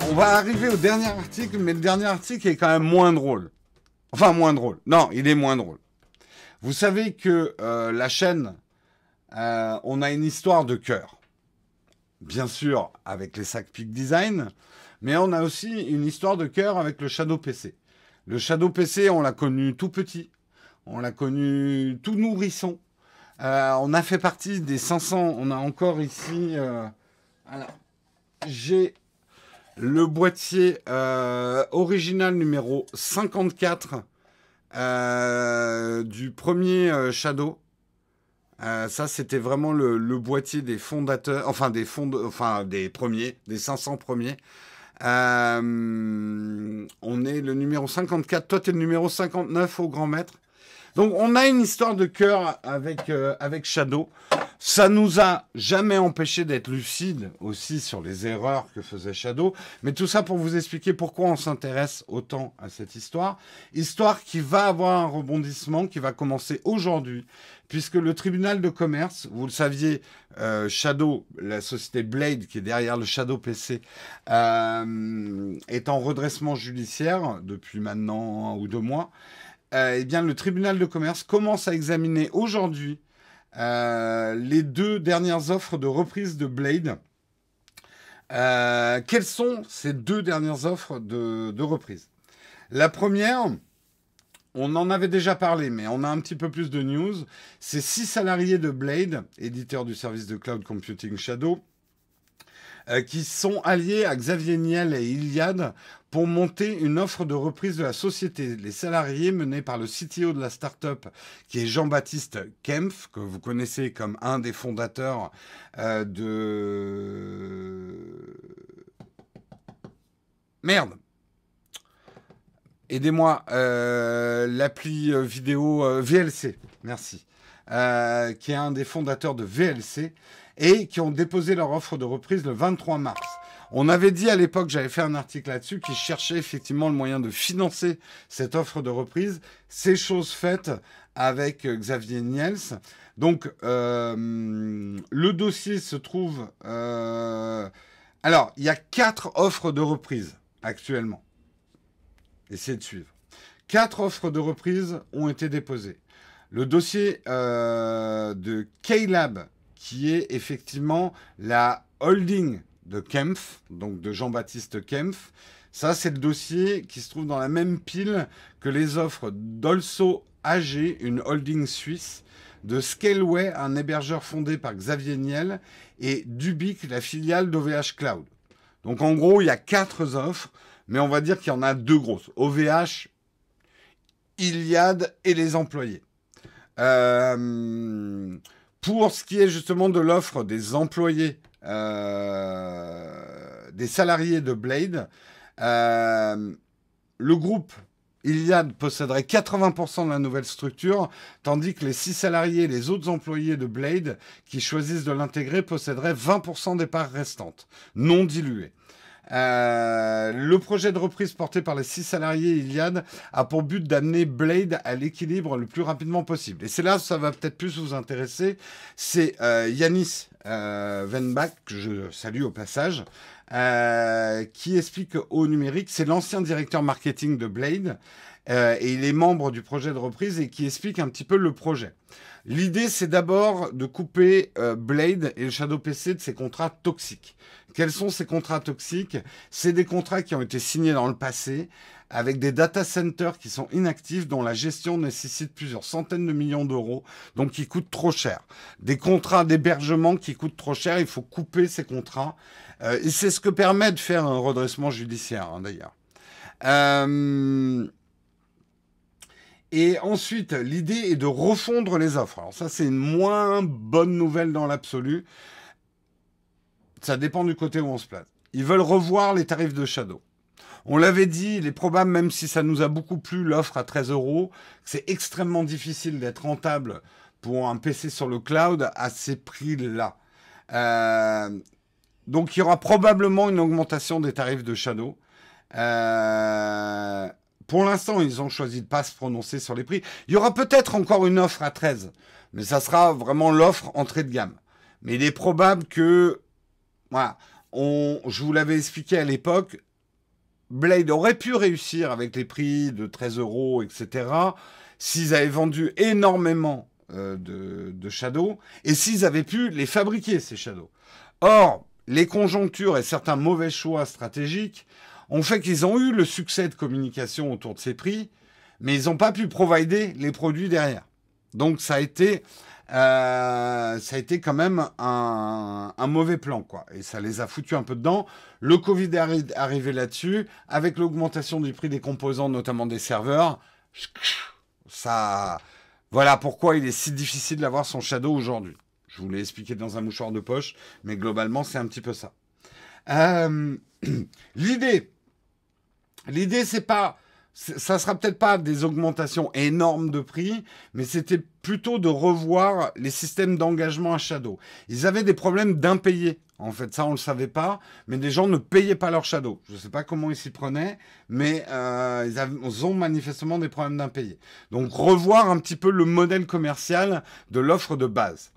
on va arriver au dernier article, mais le dernier article est quand même moins drôle. Enfin, moins drôle. Non, il est moins drôle. Vous savez que la chaîne, on a une histoire de cœur. Bien sûr, avec les sacs Peak Design, mais on a aussi une histoire de cœur avec le Shadow PC. Le Shadow PC, on l'a connu tout petit. On l'a connu tout nourrisson. On a fait partie des 500. On a encore ici... alors, j'ai le boîtier original numéro 54 du premier Shadow. Ça, c'était vraiment le boîtier des fondateurs, enfin des premiers, des 500 premiers. On est le numéro 54. Toi, tu es le numéro 59 au grand maître. Donc, on a une histoire de cœur avec Shadow. Ça nous a jamais empêché d'être lucide aussi sur les erreurs que faisait Shadow. Mais tout ça pour vous expliquer pourquoi on s'intéresse autant à cette histoire. Histoire qui va avoir un rebondissement qui va commencer aujourd'hui. Puisque le tribunal de commerce, vous le saviez, Shadow, la société Blade qui est derrière le Shadow PC, est en redressement judiciaire depuis maintenant 1 ou 2 mois. Eh bien, le tribunal de commerce commence à examiner aujourd'hui les 2 dernières offres de reprise de Blade. Quelles sont ces 2 dernières offres de reprise? La première, on en avait déjà parlé, mais on a un petit peu plus de news. C'est 6 salariés de Blade, éditeur du service de cloud computing Shadow, qui sont alliés à Xavier Niel et Iliad pour monter une offre de reprise de la société. Les salariés menés par le CTO de la start-up, qui est Jean-Baptiste Kempf, que vous connaissez comme un des fondateurs de... Merde! Aidez-moi, l'appli vidéo VLC, merci, qui est un des fondateurs de VLC, et qui ont déposé leur offre de reprise le 23 mars. On avait dit à l'époque, j'avais fait un article là-dessus, qu'ils cherchaient effectivement le moyen de financer cette offre de reprise. C'est chose faite avec Xavier Niels. Donc, le dossier se trouve... Alors, il y a 4 offres de reprise actuellement. Essayez de suivre. 4 offres de reprise ont été déposées. Le dossier de K-Lab, qui est effectivement la holding de Kempf, donc de Jean-Baptiste Kempf. Ça, c'est le dossier qui se trouve dans la même pile que les offres d'Olso AG, une holding suisse, de Scaleway, un hébergeur fondé par Xavier Niel, et d'Ubique, la filiale d'OVH Cloud. Donc, en gros, il y a 4 offres, mais on va dire qu'il y en a 2 grosses. OVH, Iliad et les employés. Pour ce qui est justement de l'offre des employés, des salariés de Blade, le groupe Iliad posséderait 80% de la nouvelle structure, tandis que les 6 salariés et les autres employés de Blade qui choisissent de l'intégrer posséderaient 20% des parts restantes, non diluées. Le projet de reprise porté par les 6 salariés Iliad a pour but d'amener Blade à l'équilibre le plus rapidement possible. Et c'est là que ça va peut-être plus vous intéresser. C'est Yanis Venbach, que je salue au passage, qui explique au numérique, c'est l'ancien directeur marketing de Blade, et il est membre du projet de reprise et qui explique un petit peu le projet. L'idée, c'est d'abord de couper Blade et le Shadow PC de ces contrats toxiques. Quels sont ces contrats toxiques? C'est des contrats qui ont été signés dans le passé avec des data centers qui sont inactifs, dont la gestion nécessite plusieurs centaines de millions d'euros, donc qui coûtent trop cher. Des contrats d'hébergement qui coûtent trop cher, il faut couper ces contrats. Et c'est ce que permet de faire un redressement judiciaire, hein, d'ailleurs. Et ensuite, l'idée est de refondre les offres. Alors ça, c'est une moins bonne nouvelle dans l'absolu. Ça dépend du côté où on se place. Ils veulent revoir les tarifs de Shadow. On l'avait dit, il est probable, même si ça nous a beaucoup plu, l'offre à 13 €, que c'est extrêmement difficile d'être rentable pour un PC sur le cloud à ces prix-là. Donc, il y aura probablement une augmentation des tarifs de Shadow. Pour l'instant, ils ont choisi de ne pas se prononcer sur les prix. Il y aura peut-être encore une offre à 13, mais ça sera vraiment l'offre entrée de gamme. Mais il est probable que... Voilà, je vous l'avais expliqué à l'époque, Blade aurait pu réussir avec les prix de 13 euros, etc., s'ils avaient vendu énormément de Shadow et s'ils avaient pu les fabriquer, ces Shadows. Or, les conjonctures et certains mauvais choix stratégiques ont fait qu'ils ont eu le succès de communication autour de ces prix, mais ils n'ont pas pu provider les produits derrière. Donc ça a été quand même un mauvais plan, quoi. Et ça les a foutus un peu dedans. Le Covid est arrivé là-dessus, avec l'augmentation du prix des composants, notamment des serveurs. Ça, voilà pourquoi il est si difficile d'avoir son Shadow aujourd'hui. Je vous l'ai expliqué dans un mouchoir de poche, mais globalement, c'est un petit peu ça. L'idée, c'est pas... Ça sera peut-être pas des augmentations énormes de prix, mais c'était plutôt de revoir les systèmes d'engagement à Shadow. Ils avaient des problèmes d'impayés. En fait, ça, on ne le savait pas, mais des gens ne payaient pas leur Shadow. Je ne sais pas comment ils s'y prenaient, mais ils ont manifestement des problèmes d'impayés. Donc, revoir un petit peu le modèle commercial de l'offre de base.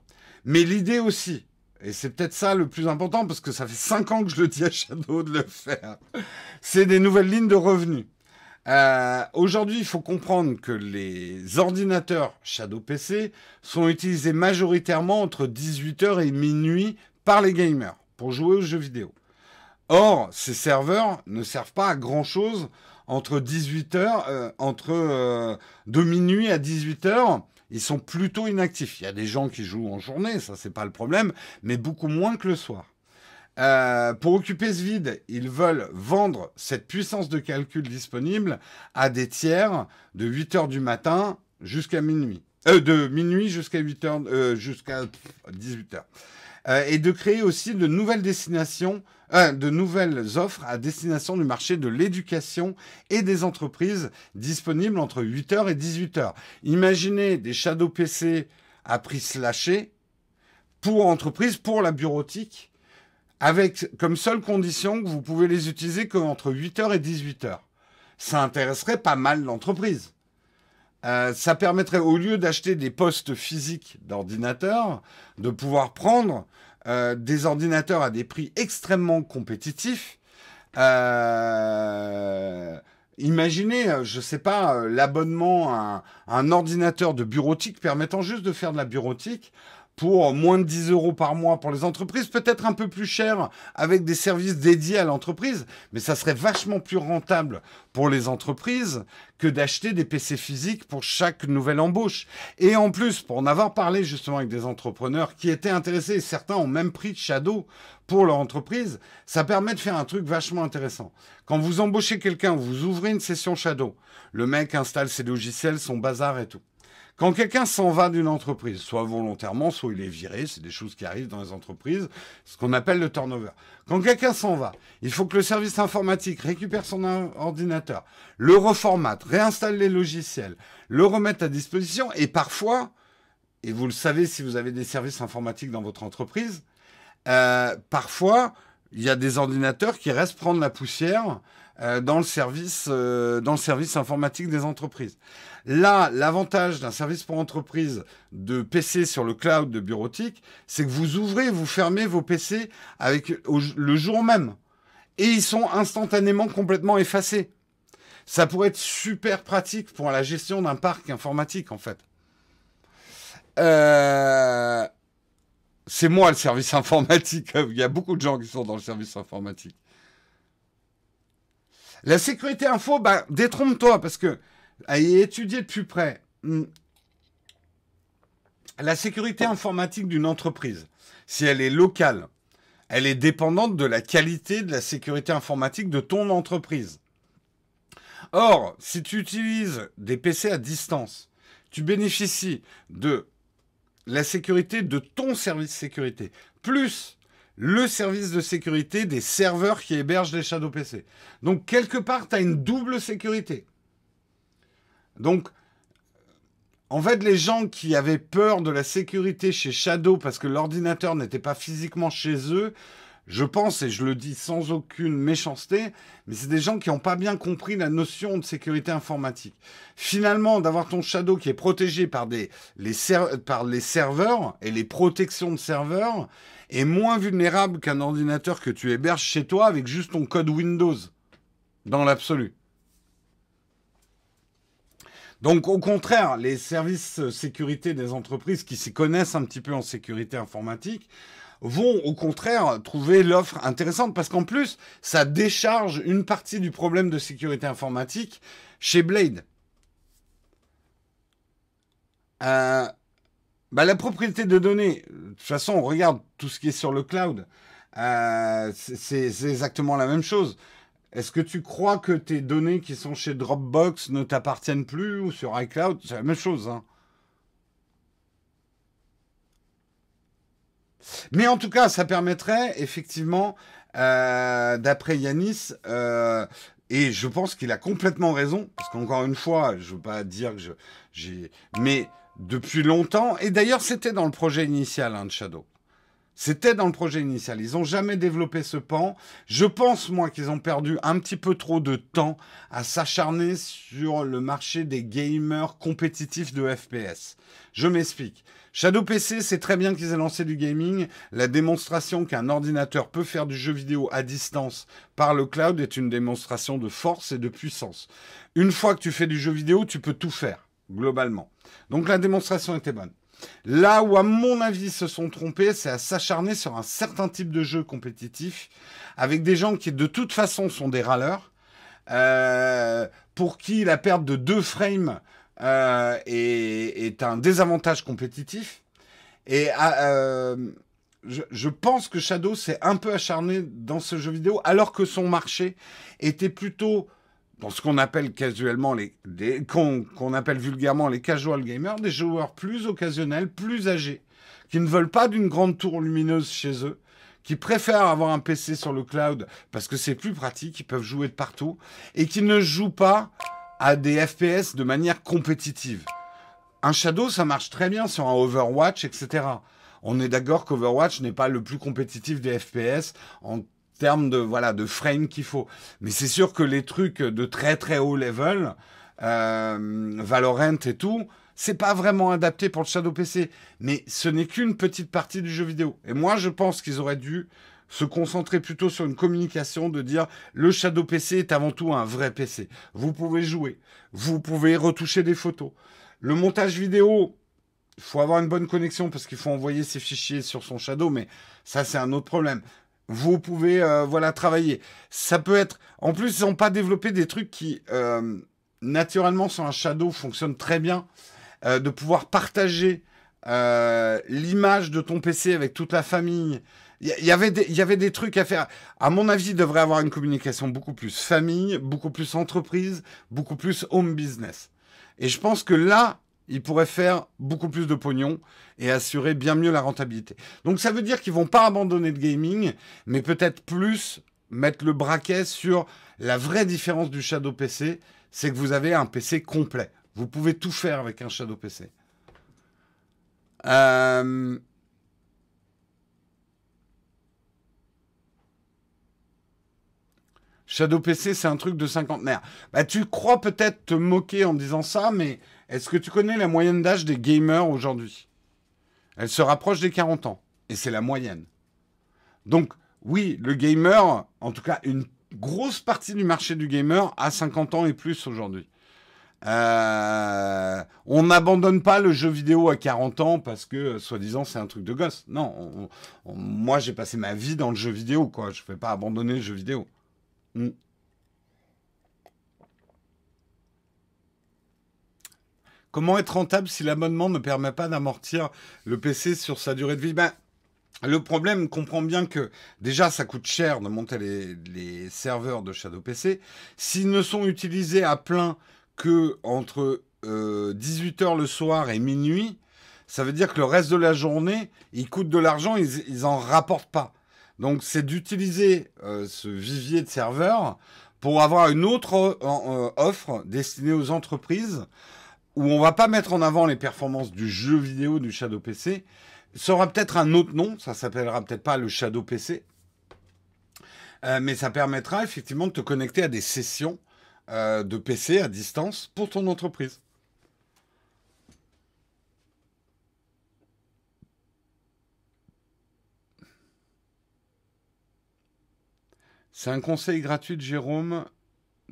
Mais l'idée aussi, et c'est peut-être ça le plus important, parce que ça fait 5 ans que je le dis à Shadow de le faire, c'est des nouvelles lignes de revenus. Aujourd'hui, il faut comprendre que les ordinateurs Shadow PC sont utilisés majoritairement entre 18h et minuit par les gamers pour jouer aux jeux vidéo. Or, ces serveurs ne servent pas à grand-chose entre 18h, de minuit à 18h. Ils sont plutôt inactifs. Il y a des gens qui jouent en journée, ça c'est pas le problème, mais beaucoup moins que le soir. Pour occuper ce vide, ils veulent vendre cette puissance de calcul disponible à des tiers de 8h du matin jusqu'à minuit. De minuit jusqu'à 8h, jusqu'à 18h. Et de créer aussi de nouvelles destinations, de nouvelles offres à destination du marché de l'éducation et des entreprises disponibles entre 8h et 18h. Imaginez des Shadow PC à prix slashé pour entreprises, pour la bureautique, avec comme seule condition que vous pouvez les utiliser qu'entre 8h et 18h. Ça intéresserait pas mal l'entreprise. Ça permettrait, au lieu d'acheter des postes physiques d'ordinateurs, de pouvoir prendre des ordinateurs à des prix extrêmement compétitifs. Imaginez, je ne sais pas, l'abonnement à un ordinateur de bureautique permettant juste de faire de la bureautique pour moins de 10 euros par mois pour les entreprises, peut-être un peu plus cher avec des services dédiés à l'entreprise, mais ça serait vachement plus rentable pour les entreprises que d'acheter des PC physiques pour chaque nouvelle embauche. Et en plus, pour en avoir parlé justement avec des entrepreneurs qui étaient intéressés, et certains ont même pris Shadow pour leur entreprise, ça permet de faire un truc vachement intéressant. Quand vous embauchez quelqu'un, vous ouvrez une session Shadow, le mec installe ses logiciels, son bazar et tout. Quand quelqu'un s'en va d'une entreprise, soit volontairement, soit il est viré, c'est des choses qui arrivent dans les entreprises, ce qu'on appelle le turnover. Quand quelqu'un s'en va, il faut que le service informatique récupère son ordinateur, le reformate, réinstalle les logiciels, le remette à disposition, et parfois, et vous le savez si vous avez des services informatiques dans votre entreprise, parfois, il y a des ordinateurs qui restent prendre la poussière dans le service informatique des entreprises. Là, l'avantage d'un service pour entreprise de PC sur le cloud de bureautique, c'est que vous ouvrez et vous fermez vos PC le jour même. Et ils sont instantanément complètement effacés. Ça pourrait être super pratique pour la gestion d'un parc informatique, en fait. C'est moi le service informatique. Il y a beaucoup de gens qui sont dans le service informatique. La sécurité info, détrompe-toi, parce que, à y étudier de plus près, la sécurité informatique d'une entreprise, si elle est locale, elle est dépendante de la qualité de la sécurité informatique de ton entreprise. Or, si tu utilises des PC à distance, tu bénéficies de la sécurité de ton service sécurité, plus le service de sécurité des serveurs qui hébergent les Shadow PC. Donc, quelque part, tu as une double sécurité. Donc, en fait, les gens qui avaient peur de la sécurité chez Shadow parce que l'ordinateur n'était pas physiquement chez eux, je pense, et je le dis sans aucune méchanceté, mais c'est des gens qui n'ont pas bien compris la notion de sécurité informatique. Finalement, d'avoir ton Shadow qui est protégé par les serveurs et les protections de serveurs est moins vulnérable qu'un ordinateur que tu héberges chez toi avec juste ton code Windows. dans l'absolu. Donc, au contraire, les services sécurité des entreprises qui s'y connaissent un petit peu en sécurité informatique vont, au contraire, trouver l'offre intéressante parce qu'en plus, ça décharge une partie du problème de sécurité informatique chez Blade. Euh, la propriété de données, de toute façon, on regarde tout ce qui est sur le cloud. C'est exactement la même chose. Est-ce que tu crois que tes données qui sont chez Dropbox ne t'appartiennent plus ou sur iCloud? C'est la même chose, hein. Mais en tout cas, ça permettrait effectivement, d'après Yanis, et je pense qu'il a complètement raison, parce qu'encore une fois, je ne veux pas dire que j'ai... Mais depuis longtemps, et d'ailleurs c'était dans le projet initial hein, de Shadow. C'était dans le projet initial. Ils n'ont jamais développé ce pan. Je pense, moi, qu'ils ont perdu un petit peu trop de temps à s'acharner sur le marché des gamers compétitifs de FPS. Je m'explique. Shadow PC, c'est très bien qu'ils aient lancé du gaming. La démonstration qu'un ordinateur peut faire du jeu vidéo à distance par le cloud est une démonstration de force et de puissance. Une fois que tu fais du jeu vidéo, tu peux tout faire, globalement. Donc la démonstration était bonne. Là où, à mon avis, ils se sont trompés, c'est à s'acharner sur un certain type de jeu compétitif, avec des gens qui, de toute façon, sont des râleurs, pour qui la perte de 2 frames est un désavantage compétitif. Et je pense que Shadow s'est un peu acharné dans ce jeu vidéo, alors que son marché était plutôt dans ce qu'on appelle casuellement qu'on appelle vulgairement les casual gamers, des joueurs plus occasionnels, plus âgés, qui ne veulent pas d'une grande tour lumineuse chez eux, qui préfèrent avoir un PC sur le cloud parce que c'est plus pratique, ils peuvent jouer de partout, et qui ne jouent pas à des FPS de manière compétitive. Un Shadow, ça marche très bien sur un Overwatch, etc. On est d'accord qu'Overwatch n'est pas le plus compétitif des FPS en termes de, voilà, de frame qu'il faut. Mais c'est sûr que les trucs de très très haut level, Valorant et tout, c'est pas vraiment adapté pour le Shadow PC. Mais ce n'est qu'une petite partie du jeu vidéo. Et moi, je pense qu'ils auraient dû se concentrer plutôt sur une communication de dire le Shadow PC est avant tout un vrai PC. Vous pouvez jouer, vous pouvez retoucher des photos. Le montage vidéo, il faut avoir une bonne connexion parce qu'il faut envoyer ses fichiers sur son Shadow, mais ça, c'est un autre problème. Vous pouvez voilà, travailler. Ça peut être... En plus, ils n'ont pas développé des trucs qui, naturellement, sur un Shadow, fonctionnent très bien. De pouvoir partager l'image de ton PC avec toute la famille. Il y avait des trucs à faire. À mon avis, il devrait avoir une communication beaucoup plus famille, beaucoup plus entreprise, beaucoup plus home business. Et je pense que là, ils pourraient faire beaucoup plus de pognon et assurer bien mieux la rentabilité. Donc ça veut dire qu'ils vont pas abandonner le gaming, mais peut-être plus mettre le braquet sur la vraie différence du Shadow PC, c'est que vous avez un PC complet. Vous pouvez tout faire avec un Shadow PC. Shadow PC, c'est un truc de cinquantenaire. Bah, tu crois peut-être te moquer en disant ça, mais est-ce que tu connais la moyenne d'âge des gamers aujourd'hui? Elle se rapproche des 40 ans. Et c'est la moyenne. Donc, oui, le gamer, en tout cas, une grosse partie du marché du gamer a 50 ans et plus aujourd'hui. On n'abandonne pas le jeu vidéo à 40 ans parce que, soi-disant, c'est un truc de gosse. Non, moi, j'ai passé ma vie dans le jeu vidéo, quoi. Je ne fais pas abandonner le jeu vidéo. Mm. Comment être rentable si l'abonnement ne permet pas d'amortir le PC sur sa durée de vie? Ben, le problème, comprend bien que déjà, ça coûte cher de monter les serveurs de Shadow PC. S'ils ne sont utilisés à plein que entre 18 h le soir et minuit, ça veut dire que le reste de la journée, ils coûtent de l'argent, ils en rapportent pas. Donc, c'est d'utiliser ce vivier de serveurs pour avoir une autre offre destinée aux entreprises où on va pas mettre en avant les performances du jeu vidéo du Shadow PC. Ça aura peut-être un autre nom, ça s'appellera peut-être pas le Shadow PC, mais ça permettra effectivement de te connecter à des sessions de PC à distance pour ton entreprise. C'est un conseil gratuit de Jérôme.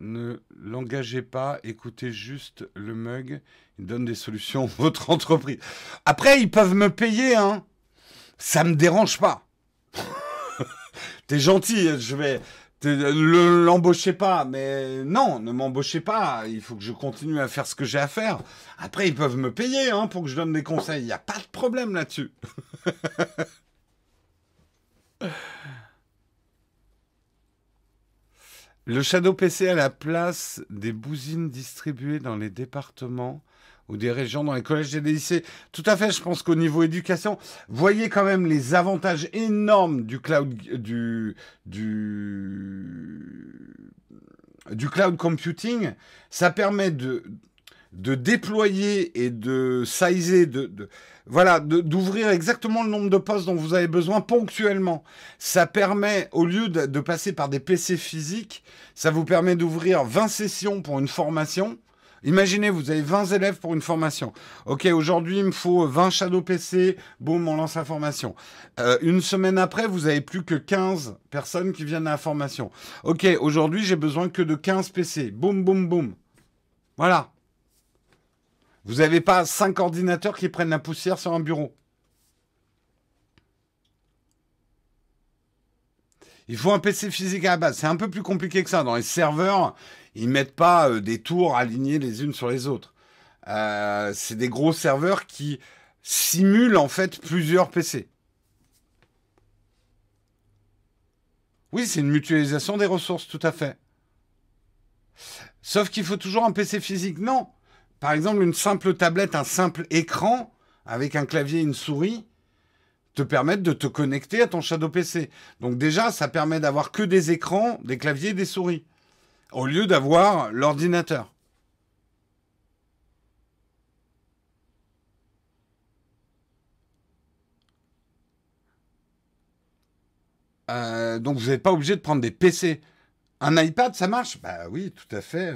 Ne l'engagez pas, écoutez juste le mug. Il donne des solutions à votre entreprise. Après, ils peuvent me payer, hein. Ça me dérange pas. T'es gentil, je vais... L'embauchez pas, mais non, ne m'embauchez pas. Il faut que je continue à faire ce que j'ai à faire. Après, ils peuvent me payer hein, pour que je donne des conseils. Il n'y a pas de problème là-dessus. Le Shadow PC a la place des bousines distribuées dans les départements ou des régions, dans les collèges et les lycées. Tout à fait, je pense qu'au niveau éducation, voyez quand même les avantages énormes du cloud, du cloud computing. Ça permet de déployer et de sizer, voilà, d'ouvrir exactement le nombre de postes dont vous avez besoin ponctuellement. Ça permet, au lieu de passer par des PC physiques, ça vous permet d'ouvrir 20 sessions pour une formation. Imaginez, vous avez 20 élèves pour une formation. Ok, aujourd'hui, il me faut 20 Shadow PC. Boum, on lance la formation. Une semaine après, vous avez plus que 15 personnes qui viennent à la formation. Ok, aujourd'hui, j'ai besoin que de 15 PC. Boum, boum, boum. Voilà. Vous n'avez pas 5 ordinateurs qui prennent la poussière sur un bureau. Il faut un PC physique à la base. C'est un peu plus compliqué que ça. Dans les serveurs, ils ne mettent pas des tours alignées les unes sur les autres. C'est des gros serveurs qui simulent en fait plusieurs PC. Oui, c'est une mutualisation des ressources, tout à fait. Sauf qu'il faut toujours un PC physique. Non. Par exemple, une simple tablette, un simple écran avec un clavier et une souris te permettent de te connecter à ton Shadow PC. Donc déjà, ça permet d'avoir que des écrans, des claviers et des souris, au lieu d'avoir l'ordinateur. Donc vous n'êtes pas obligé de prendre des PC. Un iPad, ça marche? Bah oui, tout à fait.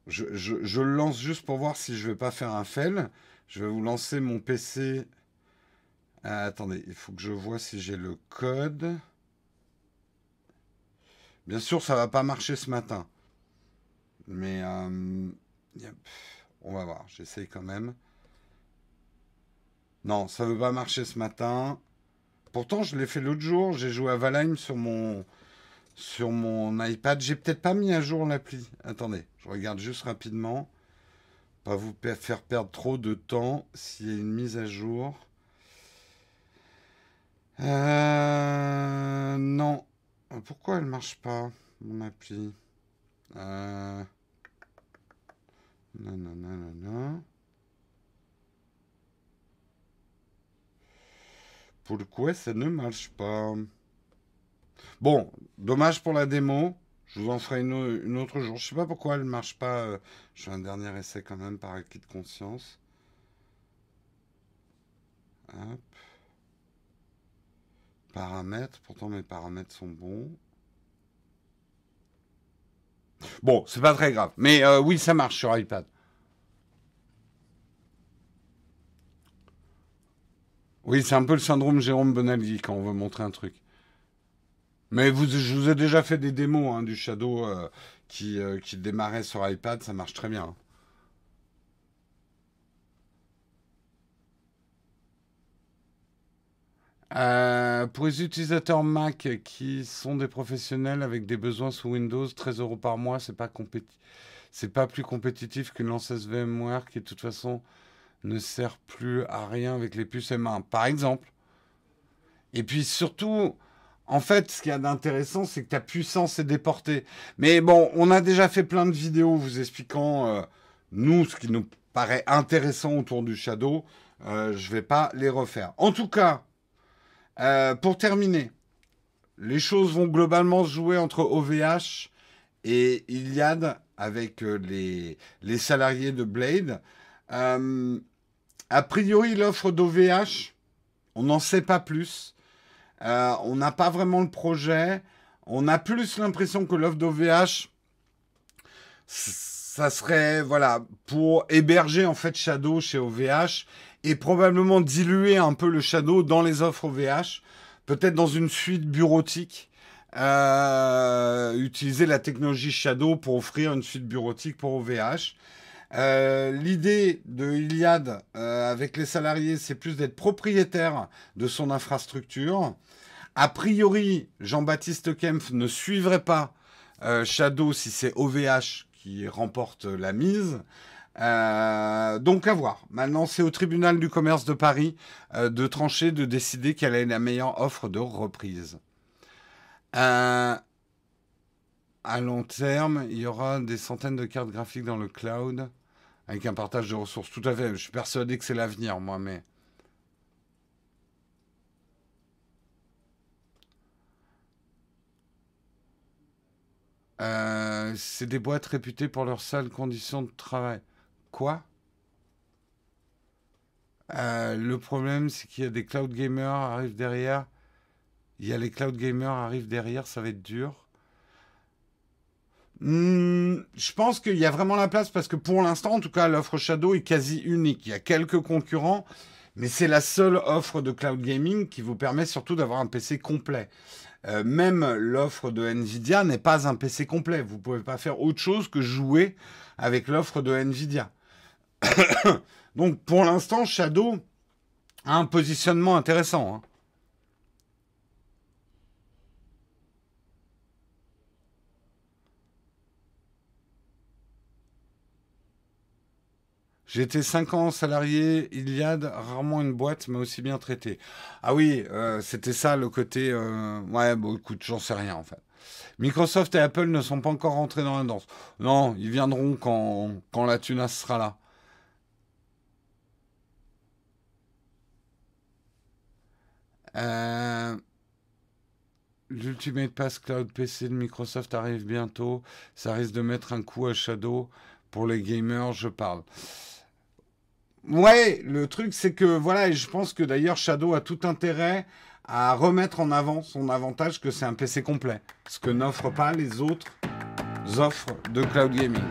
Je le lance juste pour voir si je ne vais pas faire un fail. Je vais vous lancer mon PC. Attendez, il faut que je vois si j'ai le code. Bien sûr, ça va pas marcher ce matin. Mais on va voir, j'essaye quand même. Non, ça veut pas marcher ce matin. Pourtant, je l'ai fait l'autre jour. J'ai joué à Valheim sur mon iPad. J'ai peut-être pas mis à jour l'appli. Attendez, je regarde juste rapidement. Pas vous faire perdre trop de temps s'il y a une mise à jour. Non. Pourquoi elle marche pas, mon appli? Non, non, non, non, non. Pourquoi ça ne marche pas? Bon, dommage pour la démo. Je vous en ferai une autre jour. Je sais pas pourquoi elle ne marche pas. Je fais un dernier essai quand même par acquis de conscience. Hop. Paramètres. Pourtant mes paramètres sont bons. Bon, c'est pas très grave. Mais oui, ça marche sur iPad. Oui, c'est un peu le syndrome Jérôme Bonaldi quand on veut montrer un truc. Mais je vous ai déjà fait des démos hein, du Shadow qui démarrait sur iPad, ça marche très bien. Pour les utilisateurs Mac qui sont des professionnels avec des besoins sous Windows, 13 € par mois, c'est pas plus compétitif qu'une lanceuse VMware qui de toute façon ne sert plus à rien avec les puces M1, par exemple. Et puis surtout, en fait, ce qu'il y a d'intéressant, c'est que ta puissance est déportée. Mais bon, on a déjà fait plein de vidéos vous expliquant, nous, ce qui nous paraît intéressant autour du Shadow. Je ne vais pas les refaire. En tout cas, pour terminer, les choses vont globalement se jouer entre OVH et Iliad avec les salariés de Blade. A priori, l'offre d'OVH, on n'en sait pas plus. On n'a pas vraiment le projet. On a plus l'impression que l'offre d'OVH, ça serait voilà, pour héberger en fait Shadow chez OVH et probablement diluer un peu le Shadow dans les offres OVH, peut-être dans une suite bureautique. Utiliser la technologie Shadow pour offrir une suite bureautique pour OVH. L'idée de Iliad avec les salariés, c'est plus d'être propriétaire de son infrastructure. A priori, Jean-Baptiste Kempf ne suivrait pas Shadow si c'est OVH qui remporte la mise. Donc à voir. Maintenant, c'est au tribunal du commerce de Paris de trancher, de décider quelle est la meilleure offre de reprise. À long terme, il y aura des centaines de cartes graphiques dans le cloud avec un partage de ressources. Tout à fait. Je suis persuadé que c'est l'avenir, moi, mais... c'est des boîtes réputées pour leurs sales conditions de travail. Quoi? Le problème, c'est qu'il y a des cloud gamers arrivent derrière. Il y a les cloud gamers arrivent derrière, ça va être dur. Je pense qu'il y a vraiment la place parce que pour l'instant, en tout cas, l'offre Shadow est quasi unique. Il y a quelques concurrents, mais c'est la seule offre de cloud gaming qui vous permet surtout d'avoir un PC complet. Même l'offre de Nvidia n'est pas un PC complet. Vous ne pouvez pas faire autre chose que jouer avec l'offre de Nvidia. Donc pour l'instant, Shadow a un positionnement intéressant. Hein. J'ai été 5 ans salarié, Iliad, rarement une boîte m'a aussi bien traité. Ah oui, c'était ça le côté... Ouais, bon écoute, j'en sais rien en fait. Microsoft et Apple ne sont pas encore rentrés dans la danse. Non, ils viendront quand la tunasse sera là. Euh, L'Ultimate Pass Cloud PC de Microsoft arrive bientôt. Ça risque de mettre un coup à Shadow. Pour les gamers, je parle. Ouais, le truc c'est que voilà, et je pense que d'ailleurs Shadow a tout intérêt à remettre en avant son avantage que c'est un PC complet. Ce que n'offrent pas les autres offres de cloud gaming.